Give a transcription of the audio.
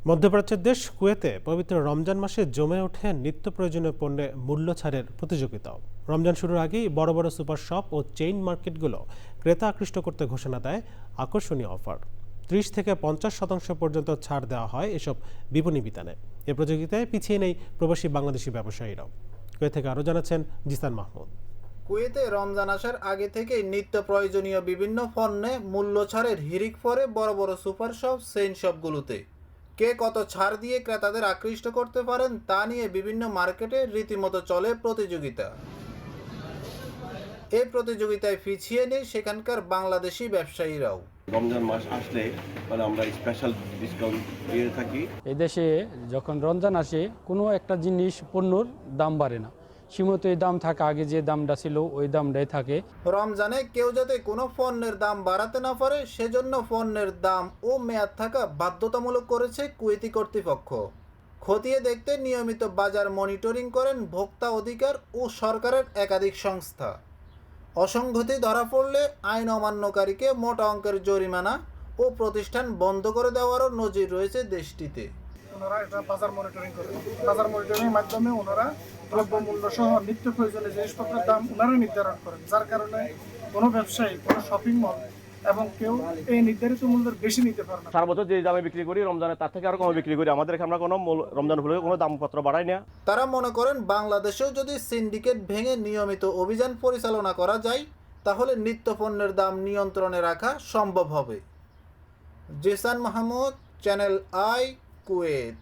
মধ্যপ্রাচ্যের দেশ কুয়েতে পবিত্র রমজান মাসে জমে ওঠে নিত্য প্রয়োজনীয় পণ্যে মূল্য ছাড়ের প্রতিযোগিতাও। রমজান শুরুর আগেই বড় বড় সুপার শপ ও চেইন মার্কেটগুলো ক্রেতা আকৃষ্ট করতে ঘোষণা দেয় আকর্ষণীয় অফার। 30 থেকে 50% পর্যন্ত ছাড় দেওয়া হয় এসব বিপণী বিতানে। এ প্রতিযোগিতায় পিছিয়ে নেই প্রবাসী বাংলাদেশি ব্যবসায়ীরাও। কুয়েত থেকে আরও জানাচ্ছেন জিসান মাহমুদ। কুয়েতে রমজান আসার আগে থেকেই নিত্য প্রয়োজনীয় বিভিন্ন পণ্যে মূল্য ছাড়ের হিড়িক পড়ে বড় বড় সুপার শপ, চেইন শপগুলোতে। কে কত ছাড় দিয়ে ক্রেতাদের আকৃষ্ট করতে পারেন তা নিয়ে বিভিন্ন মার্কেটে রীতিমতো চলে প্রতিযোগিতা। এই প্রতিযোগিতায় পিছিয়ে নেই সেখানকার বাংলাদেশি ব্যবসায়ীরাও। রমজান মাস আসলে আমরা স্পেশাল ডিসকাউন্ট দিয়ে থাকি। এই দেশে যখন রমজান আসে কোনো একটা জিনিস পণ্যর দাম বাড়ে না, সীমিত এই দাম থাকে, আগে যে দামটা ছিল ওই দামটাই থাকে। রমজানে কেউ যাতে কোনো পণ্যের দাম বাড়াতে না পারে সেজন্য পণ্যের দাম ও মেয়াদ থাকা বাধ্যতামূলক করেছে কুয়েতি কর্তৃপক্ষ। খতিয়ে দেখতে নিয়মিত বাজার মনিটরিং করেন ভোক্তা অধিকার ও সরকারের একাধিক সংস্থা। অসংগতি ধরা পড়লে আইন অমান্যকারীকে মোটা অঙ্কের জরিমানা ও প্রতিষ্ঠান বন্ধ করে দেওয়ারও নজির রয়েছে দেশটিতে। ওনারা এটা বাজার মনিটরিং করে, বাজার মনিটরিংয়ের মাধ্যমে ওনারা দ্রব্যমূল্য সহ নিত্য প্রয়োজনীয় জিনিসপত্রের দাম ওনারা নির্ধারণ করেন, যার কারণে কোনো ব্যবসায়ী, কোনো শপিং মল এবং কেউ এই নির্ধারিত মূল্যের বেশি নিতে পারে না। সারা বছর যে দামে বিক্রি করি রমজানে তার থেকে আরো কমে বিক্রি করি। আমাদের এখানে আমরা কোনো রমজান হলে কোনো দামপত্র বাড়াই না। তারা মনে করেন বাংলাদেশেও যদি সিন্ডিকেট ভেঙে নিয়মিত অভিযান পরিচালনা করা যায় তাহলে নিত্য পণ্যের দাম নিয়ন্ত্রণে রাখা সম্ভব হবে। Zisan Mahmud, Channel I, Kuwait.